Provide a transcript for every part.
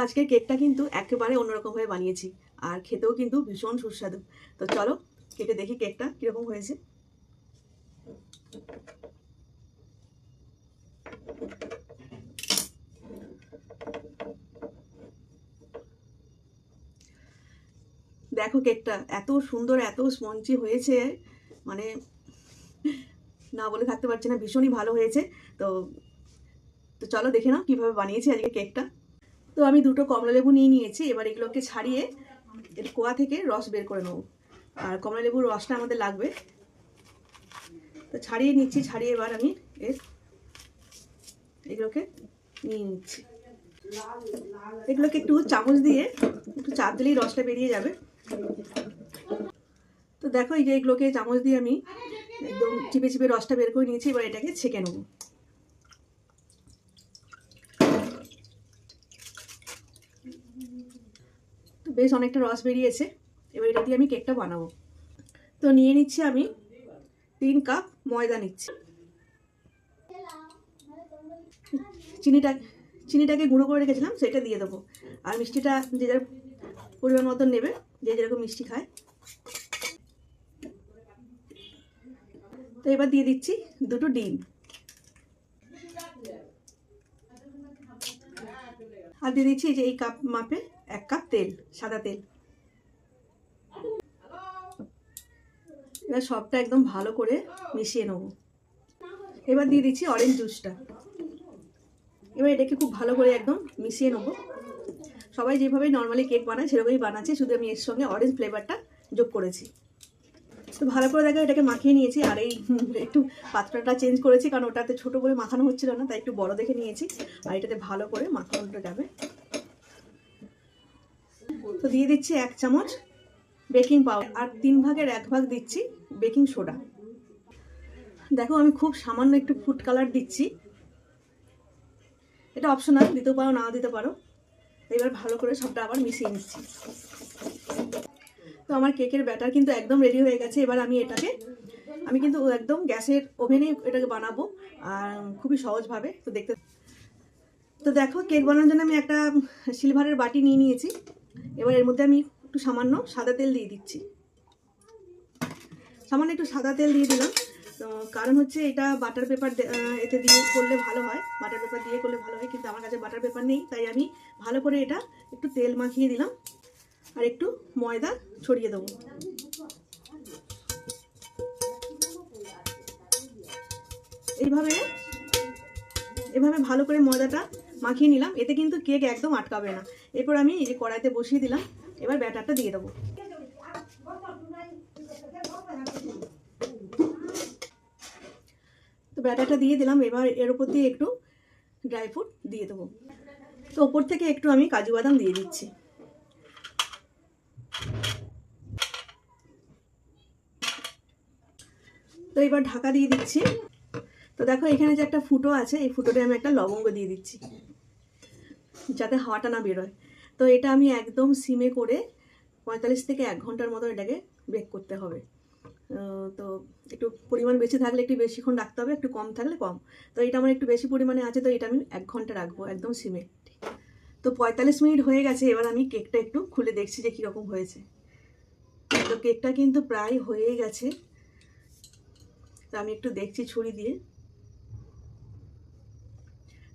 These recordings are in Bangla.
আজকের কেকটা কিন্তু একেবারে অন্যরকমভাবে বানিয়েছি, আর খেতেও কিন্তু ভীষণ সুস্বাদু। তো চলো কেটে দেখি কেকটা কীরকম হয়েছে। দেখো কেকটা এত সুন্দর, এত স্পঞ্জি হয়েছে, মানে না বলে থাকতে পারছি না, ভীষণই ভালো হয়েছে। তো তো চলো দেখে নাও কীভাবে বানিয়েছি আজকে কেকটা। তো আমি দুটো কমলালেবু নিয়ে নিয়েছি, এবার এগুলোকে ছাড়িয়ে এর কোয়া থেকে রস বের করে নেবো, আর কমলালেবুর রসটা আমাদের লাগবে। তো ছাড়িয়ে নিচ্ছি, ছাড়িয়ে এবার আমি এগুলোকে নিয়ে নিচ্ছি। এগুলোকে একটু চামচ দিয়ে একটু চাপ দিলেই রসটা বেরিয়ে যাবে। তো দেখো এই যে এগুলোকে চামচ দিয়ে আমি একদম চিপে চিপে রসটা বের করে নিয়েছি, এবার এটাকে ছেঁকে নেবো। তো বেশ অনেকটা রস বেরিয়েছে, এবার এটা দিয়ে আমি কেকটা বানাবো। তো নিয়ে নিচ্ছি আমি 3 কাপ ময়দা নিচ্ছি। চিনিটাকে গুঁড়ো করে রেখেছিলাম সেটা দিয়ে দেবো, আর মিষ্টিটা যে যার পরিমাণ মতন নেবে, যে যেরকম মিষ্টি খায়। তো এবার দিয়ে দিচ্ছি 2টো ডিম, আর দিয়ে দিচ্ছি যে এই কাপ মাপে 1 কাপ তেল, সাদা তেল। এবার সবটা একদম ভালো করে মিশিয়ে নেব। এবার দিয়ে দিচ্ছি অরেঞ্জ জুসটা। এবার এটাকে খুব ভালো করে একদম মিশিয়ে নেবো। সবাই যেভাবে নর্মালি কেক বানায় সেরকমই বানাচ্ছি, শুধু আমি এর সঙ্গে অরেঞ্জ ফ্লেভারটা যোগ করেছি। তো ভালো করে দেখো এটাকে মাখিয়ে নিয়েছি, আর এই একটু পাত্রটা চেঞ্জ করেছি কারণ ওটাতে ছোটো করে মাখানো হচ্ছিল না, তাই একটু বড় দেখে নিয়েছি, আর এটাতে ভালো করে মাখানোটা যাবে। তো দিয়ে দিচ্ছি 1 চামচ বেকিং পাউডার, আর 3 ভাগের 1 ভাগ দিচ্ছি বেকিং সোডা। দেখো আমি খুব সামান্য একটু ফুড কালার দিচ্ছি, এটা অপশনাল, দিতেও পারো না দিতে পারো। এবার ভালো করে সবটা আবার মিশিয়ে নিচ্ছি। তো আমার কেকের ব্যাটার কিন্তু একদম রেডি হয়ে গেছে। এবার আমি কিন্তু একদম গ্যাসের ওভেনেই এটাকে বানাবো, আর খুবই সহজভাবে। তো দেখো কেক বানানোর জন্য আমি একটা সিলভারের বাটি নিয়ে নিয়েছি। এবার এর মধ্যে আমি একটু সামান্য সাদা তেল দিয়ে দিচ্ছি, সামান্য একটু সাদা তেল দিয়ে দিলাম। তো কারণ হচ্ছে এটা বাটার পেপার এতে দিয়ে করলে ভালো হয়, বাটার পেপার দিয়ে করলে ভালো হয়, কিন্তু আমার কাছে বাটার পেপার নেই, তাই আমি ভালো করে এটা একটু তেল মাখিয়ে দিলাম, আর একটু ময়দা ছড়িয়ে দেবো। এভাবে ভালো করে ময়দাটা মাখিয়ে নিলাম, এতে কিন্তু কেক একদম আটকাবে না। এরপর আমি এই কড়াইতে বসিয়ে দিলাম, এবার ব্যাটারটা দিয়ে দেবো। তো ব্যাটারটা দিয়ে দিলাম, এবার এর উপর দিয়ে একটু ড্রাই ফ্রুট দিয়ে দেবো। তো ওপর থেকে একটু আমি কাজু বাদাম দিয়ে দিচ্ছি। তো এবার ঢাকা দিয়ে দিচ্ছি। তো দেখো এখানে যে একটা ফুটো আছে, এই ফুটোতে আমি একটা লবঙ্গ দিয়ে দিচ্ছি যাতে হাওয়াটা না বেরোয়। তো এটা আমি একদম সিমে করে 45 থেকে 1 ঘন্টার মতো এটাকে বেক করতে হবে। তো একটু পরিমাণ বেশি থাকলে একটু বেশিক্ষণ রাখতে হবে, একটু কম থাকলে কম। তো এটা আমার একটু বেশি পরিমাণে আছে, তো এটা আমি 1 ঘন্টা রাখবো একদম সিমে। তো 45 মিনিট হয়ে গেছে, এবার আমি কেকটা একটু খুলে দেখছি যে কীরকম হয়েছে। তো কেকটা কিন্তু প্রায় হয়ে গেছে। তো আমি একটু দেখছি ছুরি দিয়ে,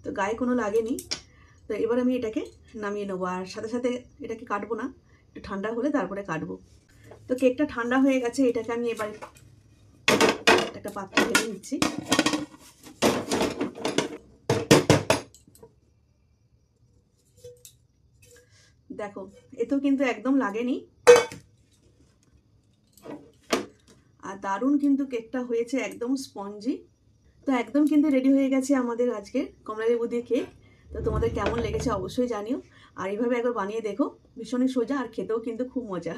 তো গায়ে কোনো লাগেনি। তো এবার আমি এটাকে নামিয়ে নেবো, আর সাথে সাথে এটাকে কাটবো না, একটু ঠান্ডা হলে তারপরে কাটবো। তো কেকটা ঠান্ডা হয়ে গেছে, এটাকে আমি এবার একটা পাত্রে ঢেলে নিচ্ছি। দেখো এতেও কিন্তু একদম লাগেনি, আর দারুণ কিন্তু কেকটা হয়েছে, একদম স্পঞ্জি। তো একদম কিন্তু রেডি হয়ে গেছে আমাদের আজকের কমলালেবু দিয়ে কেক। তো তোমাদের কেমন লেগেছে অবশ্যই জানিও, আর এইভাবে একবার বানিয়ে দেখো, ভীষণই সোজা আর খেতেও কিন্তু খুব মজা।